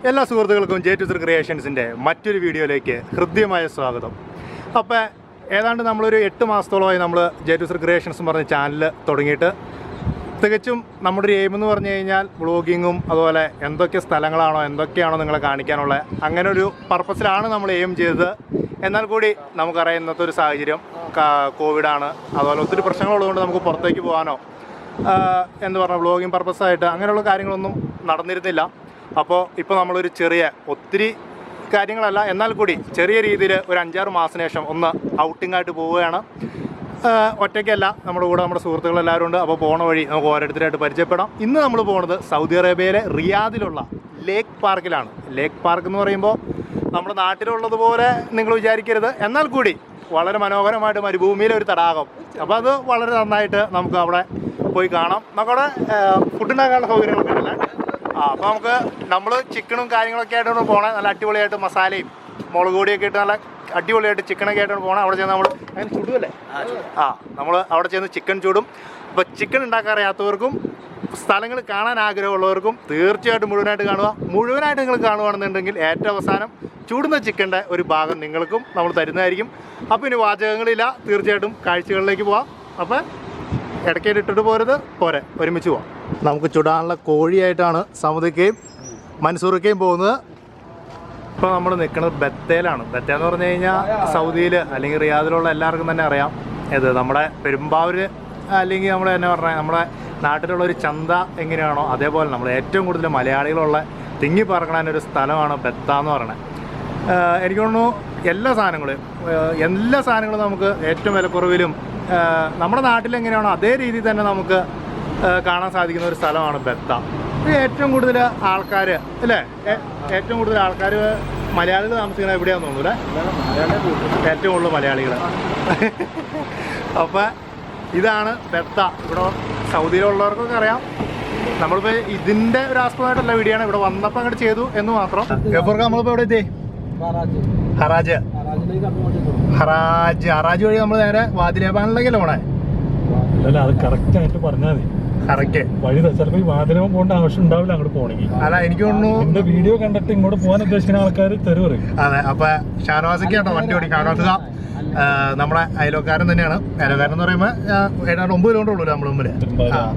എല്ലാ സുഹൃത്തുക്കൾക്കും j2zcreationzന്റെ മറ്റൊരു വീഡിയോയിലേക്ക് ഹൃദ്യമായ സ്വാഗതം. അപ്പോൾ ഏതാണ്ട് നമ്മളൊരു 8 മാസത്തോളമായി നമ്മൾ j2zcreationz എന്ന് പറഞ്ഞ ചാനൽ തുടങ്ങിയിട്ട് തികച്ചും നമ്മുടെ ഒരു എയിം എന്ന് പറഞ്ഞു കഴിഞ്ഞാൽ വ്ളോഗിങ്ങും അതുപോലെ എന്തൊക്കെ സ്ഥലങ്ങളാണോ എന്തൊക്കെയാണോ നിങ്ങളെ കാണിക്കാനുള്ള അങ്ങനെ ഒരു പർപ്പസിലാണ് നമ്മൾ എയിം ചെയ്തത്. എന്നാൽ കൂടി നമുക്കറിയാം ഇന്നത്തെ ഒരു സാഹചര്യം കോവിഡാണ്, അതുപോലെ ഒത്തിരി പ്രശ്നങ്ങളുള്ളതുകൊണ്ട് നമുക്ക് പുറത്തേക്ക് പോകാനോ എന്ന് പറഞ്ഞാൽ വ്ളോഗിങ് പർപ്പസായിട്ട് അങ്ങനെയുള്ള കാര്യങ്ങളൊന്നും നടന്നിരുന്നില്ല. അപ്പോൾ ഇപ്പോൾ നമ്മളൊരു ചെറിയ ഒത്തിരി കാര്യങ്ങളല്ല എന്നാൽ കൂടി ചെറിയ രീതിയിൽ ഒരു 5-6 മാസത്തിന് ശേഷം ഒന്ന് ഔട്ടിങ്ങായിട്ട് പോവുകയാണ്. ഒറ്റയ്ക്കല്ല, നമ്മുടെ കൂടെ നമ്മുടെ സുഹൃത്തുക്കളെല്ലാവരും ഉണ്ട്. അപ്പോൾ പോണ വഴി നമുക്ക് ഓരോരുത്തരായിട്ട് പരിചയപ്പെടാം. ഇന്ന് നമ്മൾ പോകുന്നത് സൗദി അറേബ്യയിലെ റിയാദിലുള്ള ലേക്ക് പാർക്കിലാണ്. ലേക്ക് പാർക്ക് എന്ന് പറയുമ്പോൾ നമ്മുടെ നാട്ടിലുള്ളതുപോലെ നിങ്ങൾ വിചാരിക്കരുത്, എന്നാൽ കൂടി വളരെ മനോഹരമായിട്ട് മരുഭൂമിയിലെ ഒരു തടാകം. അപ്പോൾ അത് വളരെ നന്നായിട്ട് നമുക്ക് അവിടെ പോയി കാണാം. നമുക്കവിടെ ഫുഡ് ഉണ്ടാക്കാനുള്ള സൗകര്യങ്ങളൊക്കെ ഉണ്ടല്ലേ. അപ്പോൾ നമുക്ക് നമ്മൾ ചിക്കനും കാര്യങ്ങളൊക്കെ ആയിട്ടാണ് പോകണേ. നല്ല അടിപൊളിയായിട്ട് മസാലയും മുളക് പൊടിയൊക്കെ ഇട്ട് നല്ല അടിപൊളിയായിട്ട് ചിക്കനൊക്കെ ആയിട്ടാണ് പോകണം. അവിടെ ചെന്ന് നമ്മൾ അങ്ങനെ ചുടുമല്ലേ? നമ്മൾ അവിടെ ചെന്ന് ചിക്കൻ ചൂടും. അപ്പോൾ ചിക്കൻ ഉണ്ടാക്കാൻ അറിയാത്തവർക്കും സ്ഥലങ്ങൾ കാണാൻ ആഗ്രഹമുള്ളവർക്കും തീർച്ചയായിട്ടും മുഴുവനായിട്ട് കാണുക. മുഴുവനായിട്ട് നിങ്ങൾ കാണുകയാണെന്നുണ്ടെങ്കിൽ ഏറ്റവും അവസാനം ചൂടുന്ന ചിക്കൻ്റെ ഒരു ഭാഗം നിങ്ങൾക്കും നമ്മൾ തരുന്നതായിരിക്കും. അപ്പോൾ ഇനി വാചകങ്ങളില്ല, തീർച്ചയായിട്ടും കാഴ്ചകളിലേക്ക് പോവാം. അപ്പോൾ ഇടയ്ക്കായിട്ട് ഇട്ടിട്ട് പോരെ ഒരുമിച്ച് പോവാം. നമുക്ക് ചുടാനുള്ള കോഴിയായിട്ടാണ് സമുദ്രക്കയും മൻസൂറിക്കയും പോകുന്നത്. ഇപ്പോൾ നമ്മൾ നിൽക്കുന്നത് ബത്തേലാണ്. ബത്ത എന്ന് പറഞ്ഞു കഴിഞ്ഞാൽ സൗദിയിൽ അല്ലെങ്കിൽ റിയാദിലുള്ള എല്ലാവർക്കും തന്നെ അറിയാം. ഇത് നമ്മുടെ പെരുമ്പാവൂർ അല്ലെങ്കിൽ നമ്മൾ തന്നെ പറഞ്ഞാൽ നമ്മുടെ നാട്ടിലുള്ളൊരു ചന്ത എങ്ങനെയാണോ അതേപോലെ നമ്മൾ ഏറ്റവും കൂടുതൽ മലയാളികളുള്ള തിങ്ങി പറക്കണൊരു സ്ഥലമാണ് ബത്ത എന്ന് പറയുന്നത്. എനിക്ക് തോന്നുന്നു എല്ലാ സാധനങ്ങളും നമുക്ക് ഏറ്റവും വിലക്കുറവിലും നമ്മുടെ നാട്ടിലെങ്ങനെയാണോ അതേ രീതിയിൽ തന്നെ നമുക്ക് കാണാൻ സാധിക്കുന്ന ഒരു സ്ഥലമാണ് ബത്ത. ഏറ്റവും കൂടുതൽ ആൾക്കാർ അല്ലേ, ഏറ്റവും കൂടുതൽ ആൾക്കാർ മലയാളികൾ താമസിക്കുന്നത് എവിടെയാണെന്ന് തോന്നുന്നു അല്ലേ, ഏറ്റവും കൂടുതൽ മലയാളികൾ. അപ്പോൾ ഇതാണ് ബത്ത. ഇവിടെ സൗദിയിലുള്ളവർക്കൊക്കെ അറിയാം. നമ്മളിപ്പോൾ ഇതിൻ്റെ ഒരു ആസ്പദമായിട്ടുള്ള വീഡിയോ ആണ്. ഇവിടെ വന്നപ്പോൾ അങ്ങോട്ട് ചെയ്തു എന്ന് മാത്രം. ഗഫൂർക്ക് നമ്മളിപ്പോൾ എവിടെ എത്തി? ഹറാജ് വഴി നമ്മൾ നേരെ വാതിലേബാനിലേക്കല്ലേ പോണേ? അത് കറക്റ്റ് ആയിട്ട് പറഞ്ഞാൽ മതി. കറക്റ്റ് വഴി ചിലപ്പോൾ വാതിലം പോകേണ്ട ആവശ്യം ഉണ്ടാവില്ല അങ്ങോട്ട് പോകണമെങ്കിൽ. അല്ല, എനിക്ക് തോന്നുന്നു എന്റെ വീഡിയോ കണ്ടിട്ട് ഇങ്ങോട്ട് പോകാൻ ഉദ്ദേശിക്കുന്ന ആൾക്കാർ തെരുവറി. അതെ. അപ്പൊ ഷാനവാസിക്ക് കേട്ടോ വണ്ടി ഓടിക്കുക. നമ്മുടെ അയലോക്കാരൻ തന്നെയാണ്. അയലോക്കാരൻ എന്ന് പറയുമ്പോൾ 9 കിലോമീറ്റർ ഉള്ളൂ നമ്മുടെ മുമ്പിൽ.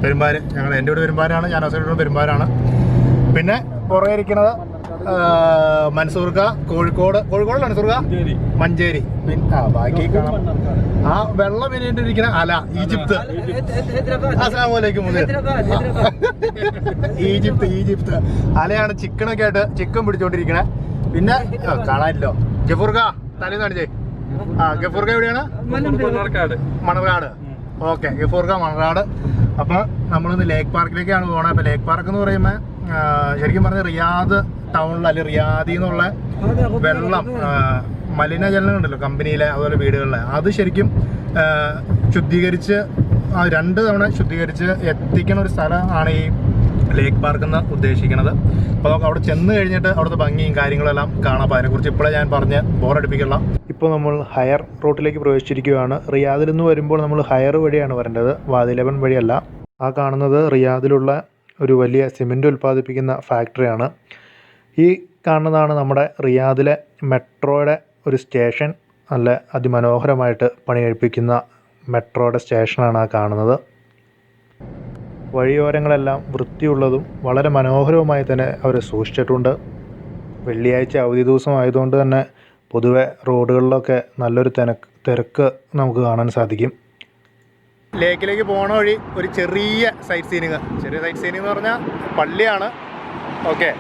പെരുമ്പാര്, ഞങ്ങൾ എൻ്റെ വീട് പെരുമ്പാരാണ്, ഷാനവാസിയുടെ പെരുമ്പാരാണ്. പിന്നെ പുറകെ ഇരിക്കുന്നത് മൻസൂർക്ക, കോഴിക്കോടല്ല മൻസൂർക്ക, മഞ്ചേരി. പിന്നെ ബാക്കി കാണാം ആ വെള്ളം വിരിയിട്ടിരിക്കുന്ന അല, ഈജിപ്ത്. അസ്സലാമു അലൈക്കും. ഈജിപ്ത് അലയാണ് ചിക്കനൊക്കെ ആയിട്ട് ചിക്കൻ പിടിച്ചോണ്ടിരിക്കണേ. പിന്നെ കാണാനില്ലോ ഗഫൂർക്ക തലേന്ന് കാണിച്ചേ. ഗഫൂർക്ക എവിടെയാണ്? മണർകാട്. ഓക്കെ, ഗഫൂർക്ക മണർകാട്. അപ്പൊ നമ്മളിന്ന് ലേക്ക് പാർക്കിലേക്കാണ് പോകണത്. അപ്പൊ ലേക്ക് പാർക്ക് എന്ന് പറയുമ്പോൾ ശരിക്കും പറഞ്ഞ റിയാദ് ടൗണിൽ അല്ലെങ്കിൽ റിയാദിൽ നിന്നുള്ള വെള്ളം മലിനജലം ഉണ്ടല്ലോ കമ്പനിയിലെ അതുപോലെ വീടുകളിലെ, അത് ശരിക്കും ശുദ്ധീകരിച്ച് 2 തവണ ശുദ്ധീകരിച്ച് എത്തിക്കുന്ന ഒരു സ്ഥലമാണ് ഈ ലേക്ക് പാർക്ക് എന്ന് ഉദ്ദേശിക്കുന്നത്. അപ്പോൾ നമുക്ക് അവിടെ ചെന്ന് കഴിഞ്ഞിട്ട് അവിടുത്തെ ഭംഗിയും കാര്യങ്ങളെല്ലാം കാണാം. അപ്പോൾ അതിനെക്കുറിച്ച് ഇപ്പോഴേ ഞാൻ പറഞ്ഞ് ബോറടിപ്പിക്കില്ല. ഇപ്പോൾ നമ്മൾ ഹയർ റൂട്ടിലേക്ക് പ്രവേശിച്ചിരിക്കുകയാണ്. റിയാദിൽ നിന്ന് വരുമ്പോൾ നമ്മൾ ഹയർ വഴിയാണ് വരേണ്ടത്, വാതിലബൻ വഴിയല്ല. ആ കാണുന്നത് റിയാദിലുള്ള ഒരു വലിയ സിമൻറ്റ് ഉൽപ്പാദിപ്പിക്കുന്ന ഫാക്ടറിയാണ്. ഈ കാണുന്നതാണ് നമ്മുടെ റിയാദിലെ മെട്രോയുടെ ഒരു സ്റ്റേഷൻ. നല്ല അതിമനോഹരമായിട്ട് പണികഴിപ്പിക്കുന്ന മെട്രോയുടെ സ്റ്റേഷനാണ് ആ കാണുന്നത്. വഴിയോരങ്ങളെല്ലാം വൃത്തിയുള്ളതും വളരെ മനോഹരവുമായി തന്നെ അവർ സൂക്ഷിച്ചിട്ടുണ്ട്. വെള്ളിയാഴ്ച അവധി ദിവസം ആയതുകൊണ്ട് തന്നെ പൊതുവെ റോഡുകളിലൊക്കെ നല്ലൊരു തിരക്ക് നമുക്ക് കാണാൻ സാധിക്കും. ലേക്കിലേക്ക് പോണ വഴി ഒരു ചെറിയ സൈറ്റ് സീനിങ് എന്ന് പറഞ്ഞാൽ പള്ളിയാണ്. ഓക്കെ,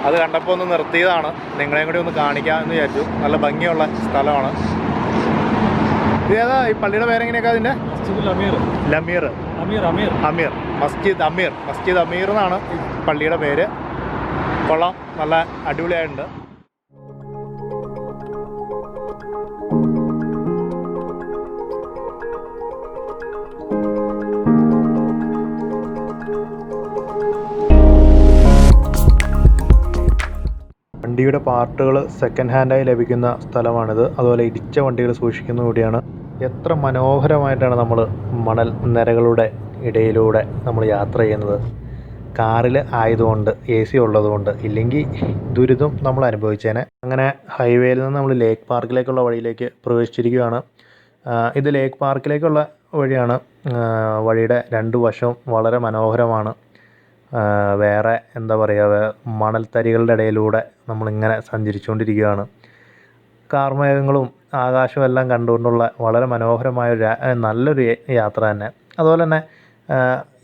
അത് കണ്ടപ്പോൾ ഒന്ന് നിർത്തിയതാണ്, നിങ്ങളെയും കൂടി ഒന്ന് കാണിക്കാമെന്ന് വിചാരിച്ചു. നല്ല ഭംഗിയുള്ള സ്ഥലമാണ്. ഇതേതാ ഈ പള്ളിയുടെ പേരെങ്ങനെയൊക്കെ? അതിൻ്റെ മസ്ജിദ് അമീർ എന്നാണ് ഈ പള്ളിയുടെ പേര്. കൊള്ളാം, നല്ല അടിപൊളിയായിട്ടുണ്ട്. വണ്ടിയുടെ പാർട്ടുകൾ സെക്കൻഡ് ഹാൻഡായി ലഭിക്കുന്ന സ്ഥലമാണിത്. അതുപോലെ ഇടിച്ച വണ്ടികൾ സൂക്ഷിക്കുന്ന കൂടിയാണ്. എത്ര മനോഹരമായിട്ടാണ് നമ്മൾ മണൽ നിരകളുടെ ഇടയിലൂടെ നമ്മൾ യാത്ര ചെയ്യുന്നത്. കാറിൽ ആയതുകൊണ്ട് AC ഉള്ളതുകൊണ്ട്, ഇല്ലെങ്കിൽ ദുരിതം നമ്മൾ അനുഭവിച്ചേനെ. അങ്ങനെ ഹൈവേയിൽ നിന്ന് നമ്മൾ ലേക്ക് പാർക്കിലേക്കുള്ള വഴിയിലേക്ക് പ്രവേശിച്ചിരിക്കുകയാണ്. ഇത് ലേക്ക് പാർക്കിലേക്കുള്ള വഴിയാണ്. വഴിയുടെ രണ്ട് വശവും വളരെ മനോഹരമാണ്. വേറെ എന്താ പറയുക, മണൽത്തരികളുടെ ഇടയിലൂടെ നമ്മളിങ്ങനെ സഞ്ചരിച്ചുകൊണ്ടിരിക്കുകയാണ്. കാർമേഘങ്ങളും ആകാശവും എല്ലാം കണ്ടുകൊണ്ടുള്ള വളരെ മനോഹരമായ നല്ലൊരു യാത്ര തന്നെ. അതുപോലെ തന്നെ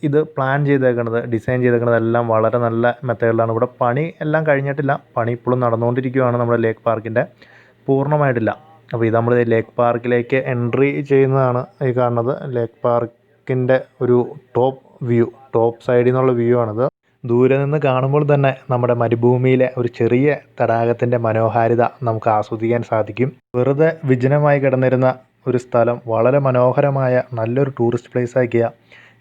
ഇത് പ്ലാൻ ചെയ്തേക്കുന്നത്, ഡിസൈൻ ചെയ്തേക്കുന്നത് എല്ലാം വളരെ നല്ല മെത്തേഡിലാണ്. ഇവിടെ പണി എല്ലാം കഴിഞ്ഞിട്ടില്ല, പണി ഇപ്പോഴും നടന്നുകൊണ്ടിരിക്കുകയാണ്. നമ്മുടെ ലേക്ക് പാർക്കിൻ്റെ പൂർണ്ണമായിട്ടില്ല. അപ്പോൾ ഇത് നമ്മൾ ലേക്ക് പാർക്കിലേക്ക് എൻട്രി ചെയ്യുന്നതാണ് ഈ കാണുന്നത്. ലേക്ക് പാർക്കിൻ്റെ ഒരു ടോപ്പ് സൈഡിൽ നിന്നുള്ള വ്യൂ ആണിത്. ദൂരെ നിന്ന് കാണുമ്പോൾ തന്നെ നമ്മുടെ മരുഭൂമിയിലെ ഒരു ചെറിയ തടാകത്തിൻ്റെ മനോഹാരിത നമുക്ക് ആസ്വദിക്കാൻ സാധിക്കും. വെറുതെ വിജനമായി കിടന്നിരുന്ന ഒരു സ്ഥലം വളരെ മനോഹരമായ നല്ലൊരു ടൂറിസ്റ്റ് പ്ലേസ് ആക്കിയ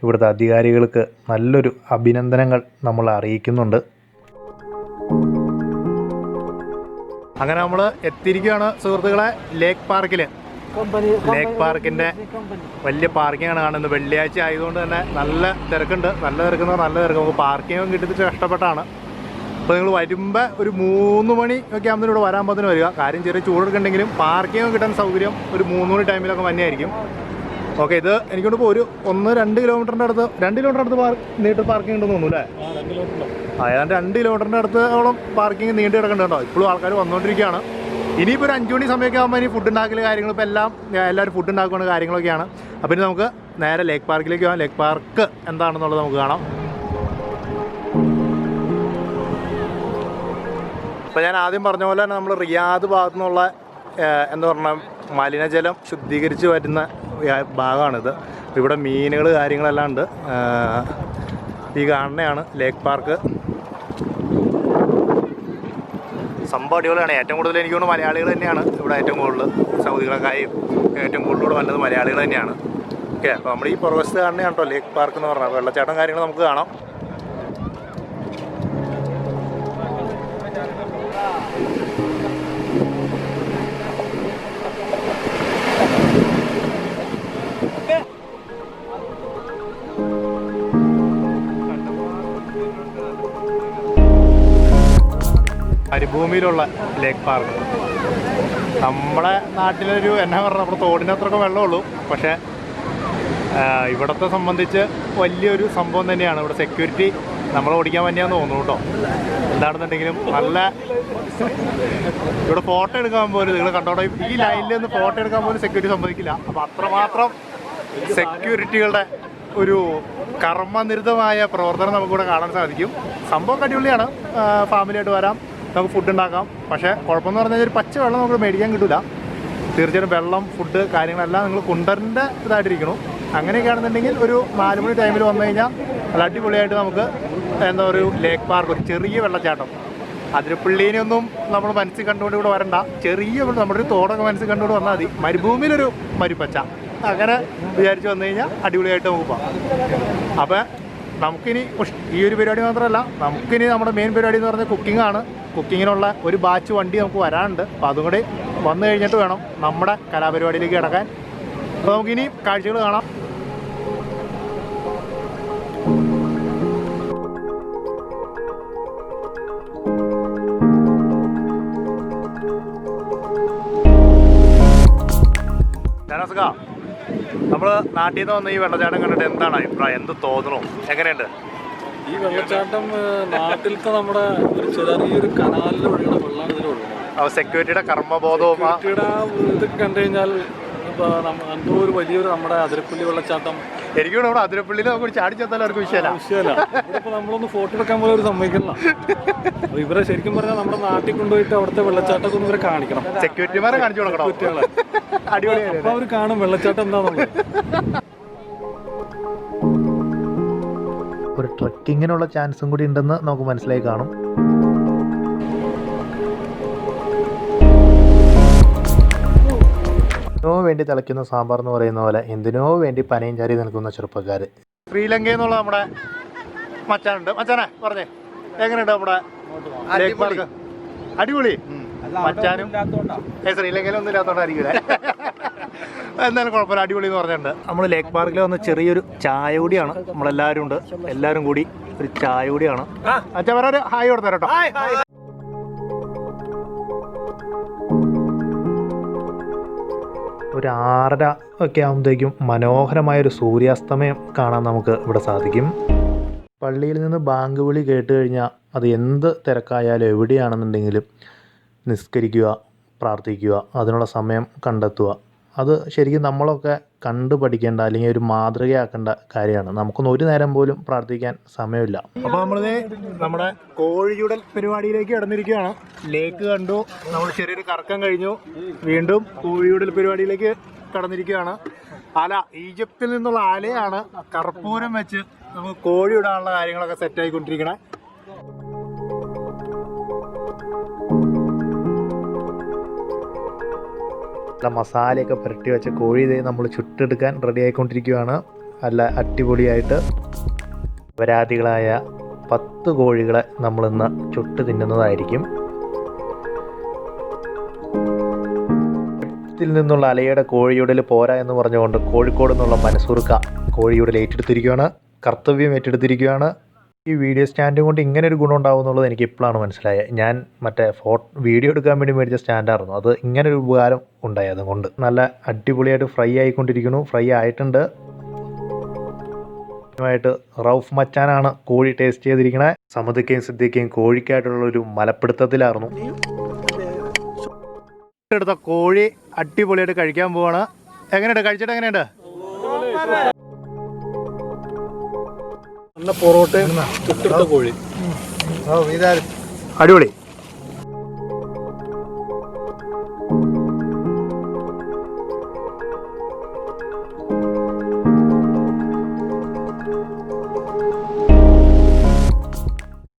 ഇവിടുത്തെ അധികാരികൾക്ക് നല്ലൊരു അഭിനന്ദനങ്ങൾ നമ്മൾ അറിയിക്കുന്നുണ്ട്. അങ്ങനെ നമ്മൾ എത്തിയിരിക്കുകയാണ് സുഹൃത്തുക്കളെ ലേക്ക് പാർക്കിൽ. ലേക്ക് പാർക്കിൻ്റെ വലിയ പാർക്കിംഗ് ആണ് കാണുന്നത്. വെള്ളിയാഴ്ച ആയതുകൊണ്ട് തന്നെ നല്ല തിരക്കുണ്ട്. നല്ല തിരക്ക് നമുക്ക് പാർക്കിങ്ങും കിട്ടിയിട്ട് കഷ്ടപ്പെട്ടാണ്. അപ്പോൾ നിങ്ങൾ വരുമ്പോൾ ഒരു 3 മണി ഒക്കെ ആകുമ്പോൾ ഇവിടെ വരാൻ പറ്റുന്ന വരിക. കാര്യം ചെറിയ ചൂടെടുക്കുന്നുണ്ടെങ്കിലും പാർക്കിങ്ങും കിട്ടാൻ സൗകര്യം ഒരു 3 മണി ടൈമിലൊക്കെ തന്നെയായിരിക്കും. ഓക്കെ, ഇത് എനിക്കൊണ്ട് ഇപ്പോൾ ഒരു 1-2 കിലോമീറ്ററിൻ്റെ അടുത്ത് 2 കിലോമീറ്റർ അടുത്ത് നീട്ട് പാർക്കിംഗ് ഉണ്ടെന്ന് തോന്നുന്നു അല്ലേ? ഏതാണ്ട് 2 കിലോമീറ്ററിൻ്റെ അടുത്തോളം പാർക്കിംഗ് നീണ്ടു കിടക്കുന്നുണ്ടോ. ഇപ്പോഴും ആൾക്കാർ വന്നുകൊണ്ടിരിക്കുകയാണ്. ഇനിയിപ്പോൾ ഒരു 5 മണി സമയമൊക്കെ ആകുമ്പോൾ ഇനി ഫുഡ് ഉണ്ടാക്കൽ കാര്യങ്ങൾ ഇപ്പോൾ എല്ലാവരും ഫുഡ് ഉണ്ടാക്കുന്ന കാര്യങ്ങളൊക്കെയാണ്. അപ്പോൾ ഇനി നമുക്ക് നേരെ ലേക്ക് പാർക്കിലേക്ക് പോകാം. ലേക്ക് പാർക്ക് എന്താണെന്നുള്ളത് നമുക്ക് കാണാം. അപ്പോൾ ഞാൻ ആദ്യം പറഞ്ഞ പോലെ തന്നെ നമ്മൾ റിയാദ് ഭാഗത്തു നിന്നുള്ള എന്താ പറഞ്ഞാൽ മലിനജലം ശുദ്ധീകരിച്ച് വരുന്ന ഭാഗമാണിത്. ഇവിടെ മീനുകൾ കാര്യങ്ങളെല്ലാം ഉണ്ട്. ഈ കാണുന്നതാണ് ലേക്ക് പാർക്ക്. സംഭവം അടിപൊളിയാണ്. ഏറ്റവും കൂടുതൽ എനിക്ക് തോന്നുന്നു മലയാളികൾ തന്നെയാണ് ഇവിടെ ഏറ്റവും കൂടുതൽ. സൗദികളൊക്കെയും ഏറ്റവും കൂടുതൽ ഇവിടെ വന്നത് മലയാളികൾ തന്നെയാണ്. ഓക്കെ, അപ്പോൾ നമ്മൾ ഈ പുറവശത്ത് കാണുന്നതാണ് കേട്ടോ ലേക്ക് പാർക്ക് എന്ന് പറഞ്ഞാൽ. വെള്ളച്ചാട്ടം കാര്യങ്ങൾ നമുക്ക് കാണാം. മരുഭൂമിയിലുള്ള ലേക്ക് പാർക്ക്. നമ്മുടെ നാട്ടിലൊരു എന്നാ പറഞ്ഞാൽ നമ്മുടെ തോടിൻ്റെ അത്രയൊക്കെ വെള്ളമുള്ളൂ. പക്ഷേ ഇവിടത്തെ സംബന്ധിച്ച് വലിയൊരു സംഭവം തന്നെയാണ്. ഇവിടെ സെക്യൂരിറ്റി നമ്മളെ ഓടിക്കാൻ തന്നെയാണെന്ന് തോന്നുന്നു കേട്ടോ. എന്താണെന്നുണ്ടെങ്കിലും നല്ല ഇവിടെ ഫോട്ടോ എടുക്കാൻ പോലും നിങ്ങൾ കണ്ടോട്ടോ, ഈ ലൈനിൽ നിന്ന് ഫോട്ടോ എടുക്കാൻ പോലും സെക്യൂരിറ്റി സമ്മതിക്കില്ല. അപ്പോൾ അത്രമാത്രം സെക്യൂരിറ്റികളുടെ ഒരു കർമ്മനിരതമായ പ്രവർത്തനം നമുക്കിവിടെ കാണാൻ സാധിക്കും. സംഭവം അടിപൊളിയാണ്. ഫാമിലിയായിട്ട് വരാം, നമുക്ക് ഫുഡ് ഉണ്ടാക്കാം. പക്ഷേ കുഴപ്പമെന്ന് പറഞ്ഞാൽ ഒരു പച്ച വെള്ളം നമുക്ക് മേടിക്കാൻ കിട്ടില്ല. തീർച്ചയായിട്ടും വെള്ളം, ഫുഡ് കാര്യങ്ങളെല്ലാം നിങ്ങൾ കൊണ്ടുവരേണ്ട ഇതായിട്ടിരിക്കണം. അങ്ങനെയൊക്കെയാണെന്നുണ്ടെങ്കിൽ ഒരു 4 മണി ടൈമിൽ വന്നു കഴിഞ്ഞാൽ നല്ല അടിപൊളിയായിട്ട് നമുക്ക് എന്താ ഒരു ലേക്ക് പാർക്ക്, ഒരു ചെറിയ വെള്ളച്ചാട്ടം. അതിരപ്പള്ളിനെയൊന്നും നമ്മൾ മനസ്സിൽ കണ്ടുകൊണ്ട് ഇവിടെ വരണ്ട. ചെറിയ നമ്മുടെ ഒരു തോടൊക്കെ മനസ്സിൽ കണ്ടുകൊണ്ട് വന്നാൽ മതി. മരുഭൂമിയിലൊരു മരുപ്പച്ച അങ്ങനെ വിചാരിച്ച് വന്നു കഴിഞ്ഞാൽ അടിപൊളിയായിട്ട് നമുക്ക് പോകാം. അപ്പോൾ നമുക്കിനി ഈ ഒരു പരിപാടി മാത്രമല്ല, നമുക്കിനി നമ്മുടെ മെയിൻ പരിപാടി എന്ന് പറഞ്ഞാൽ കുക്കിംഗാണ്. കുക്കിങ്ങിനുള്ള ഒരു ബാച്ച് വണ്ടി നമുക്ക് വരാനുണ്ട്. അപ്പോൾ അതും കൂടി വന്നു കഴിഞ്ഞിട്ട് വേണം നമ്മുടെ കലാപരിപാടിയിലേക്ക് കിടക്കാൻ. അപ്പോൾ നമുക്കിനി കാഴ്ചകൾ കാണാം. ജനസുഖ, നമ്മൾ നാട്ടിൽ നിന്ന് വന്ന് ഈ വെള്ളച്ചാട്ടം കണ്ടിട്ട് എന്താണ് അഭിപ്രായം? എന്ത് തോന്നണു? എങ്ങനെയുണ്ട് ഈ വെള്ളച്ചാട്ടം? നാട്ടിലത്തെ നമ്മുടെ ഒരു ചെറിയൊരു കനാലിൽ ഒഴുകുന്ന വെള്ളമാണ് ഇതിൽ ഒഴുകുന്നത്. സെക്യൂരിറ്റിയുടെ കർമ്മബോധവും ഇതൊക്കെ കണ്ടു കഴിഞ്ഞാൽ എന്തോ ഒരു വലിയൊരു നമ്മുടെ അതിരപ്പള്ളി വെള്ളച്ചാട്ടം. എനിക്ക് നമ്മുടെ അതിരപ്പള്ളിയിൽ നമുക്ക് ചാടി ചെത്താൻ അവർക്ക് വിഷയമല്ല. ഇപ്പൊ നമ്മളൊന്ന് ഫോട്ടോ എടുക്കാൻ പോലെ ഒരു സമ്മതിക്കില്ല. അപ്പൊ ഇവരെ ശരിക്കും പറഞ്ഞാൽ നമ്മുടെ നാട്ടിൽ കൊണ്ടുപോയിട്ട് അവിടുത്തെ വെള്ളച്ചാട്ടം ഒന്ന് ഇവരെ കാണിക്കണം. സെക്യൂരിറ്റിമാരെ കാണിച്ചു കൊടുക്കണം. കുട്ടികളെ അടിപൊളിയാണ്. അപ്പൊ അവർ കാണും വെള്ളച്ചാട്ടം എന്താണെന്നുള്ളത്. ഒരു ട്രക്കിങ്ങിനുള്ള ചാൻസും കൂടി ഉണ്ടെന്ന് നമുക്ക് മനസ്സിലായി കാണും. എന്തിനോ വേണ്ടി തിളയ്ക്കുന്ന സാമ്പാർ എന്ന് പറയുന്ന പോലെ എന്തിനോ വേണ്ടി പനയും ചാരി നിൽക്കുന്ന ചെറുപ്പക്കാർ. ശ്രീലങ്കയിൽ നിന്നുള്ള നമ്മുടെ മച്ചാനുണ്ട്. മച്ചാനെ പറഞ്ഞേ, എങ്ങനെയുണ്ട് നമ്മുടെ ലേക്ക് പാർക്ക്? അടിപൊളി. മച്ചാനും ശ്രീലങ്കയിലൊന്നും ഇല്ലാത്തോണ്ടായിരിക്കും. എന്തായാലും കുഴപ്പമില്ല, അടിപൊളി എന്ന് പറഞ്ഞിട്ടുണ്ട്. നമ്മൾ ലേക്ക് പാർക്കിൽ വന്ന് ചെറിയൊരു ചായ കൂടിയാണ്, നമ്മളെല്ലാവരും ഉണ്ട്, എല്ലാവരും കൂടി ഒരു ചായ കൂടിയാണ്. അച്ഛാ വേറെ ഒരു ഹായ് കൊടുത്തരാം കേട്ടോ. ഒരു 6:30 ഒക്കെ ആകുമ്പോഴത്തേക്കും മനോഹരമായൊരു സൂര്യാസ്തമയം കാണാൻ നമുക്ക് ഇവിടെ സാധിക്കും. പള്ളിയിൽ നിന്ന് ബാങ്ക് വിളി കേട്ട് കഴിഞ്ഞാൽ അത് എന്ത് തിരക്കായാലും എവിടെയാണെന്നുണ്ടെങ്കിലും നിസ്കരിക്കുക, പ്രാർത്ഥിക്കുക, അതിനുള്ള സമയം കണ്ടെത്തുക. അത് ശരിക്കും നമ്മളൊക്കെ കണ്ടു പഠിക്കേണ്ട അല്ലെങ്കിൽ ഒരു മാതൃകയാക്കേണ്ട കാര്യമാണ്. നമുക്കൊന്നും ഒരു നേരം പോലും പ്രാർത്ഥിക്കാൻ സമയമില്ല. അപ്പോൾ നമ്മളിത് നമ്മുടെ കോഴിയുടെ പരിപാടിയിലേക്ക് കടന്നിരിക്കുകയാണ്. ലേക്ക് കണ്ടു, നമ്മൾ ചെറിയൊരു കറക്കം കഴിഞ്ഞു, വീണ്ടും കോഴിയുടെ പരിപാടിയിലേക്ക് കടന്നിരിക്കുകയാണ്. അല, ഈജിപ്തിൽ നിന്നുള്ള അലയാണ് കർപ്പൂരം വെച്ച് നമുക്ക് കോഴി ഇടാനുള്ള കാര്യങ്ങളൊക്കെ സെറ്റായിക്കൊണ്ടിരിക്കണേ. മസാലയൊക്കെ പുരട്ടി വെച്ച കോഴി ഇതേ നമ്മൾ ചുട്ടെടുക്കാൻ റെഡി ആയിക്കൊണ്ടിരിക്കുകയാണ്. നല്ല അടിപൊളിയായിട്ട് പരാതികളായ 10 കോഴികളെ നമ്മളിന്ന് ചുട്ട് തിന്നുന്നതായിരിക്കും. ത്തിൽ നിന്നുള്ള അലയുടെ കോഴിയുടൽ പോരാ എന്ന് പറഞ്ഞുകൊണ്ട് കോഴിക്കോട് നിന്നുള്ള മനസൂർക്ക കോഴിയുടൽ ഏറ്റെടുത്തിരിക്കുകയാണ്, കർത്തവ്യം ഏറ്റെടുത്തിരിക്കുകയാണ്. ഈ വീഡിയോ സ്റ്റാൻഡ് കൊണ്ട് ഇങ്ങനെ ഒരു ഗുണം ഉണ്ടാവും എന്നുള്ളത് എനിക്ക് ഇപ്പോഴാണ് മനസ്സിലായത്. ഞാൻ മറ്റേ വീഡിയോ എടുക്കാൻ വേണ്ടി മേടിച്ച സ്റ്റാൻഡായിരുന്നു, അത് ഇങ്ങനൊരു ഉപകാരം ഉണ്ടായി. അതുകൊണ്ട് നല്ല അടിപൊളിയായിട്ട് ഫ്രൈ ആയിക്കൊണ്ടിരിക്കുന്നു. ഫ്രൈ ആയിട്ടുണ്ട്. ായിട്ട് റൌഫ് മച്ചാനാണ് കോഴി ടേസ്റ്റ് ചെയ്തിരിക്കണേ. സമുദ്രക്കയും സിദ്ധിക്കയും കോഴിക്കായിട്ടുള്ളൊരു മലപ്പിടുത്തത്തിലായിരുന്നു. എടുത്ത കോഴി അടിപൊളിയായിട്ട് കഴിക്കാൻ പോവാണ്. എങ്ങനെയുണ്ട്? കഴിച്ചിട്ട് എങ്ങനെയുണ്ട്? നല്ല പൊറോട്ട ചുട്ടെടുത്ത കോഴി, അടിപൊളി.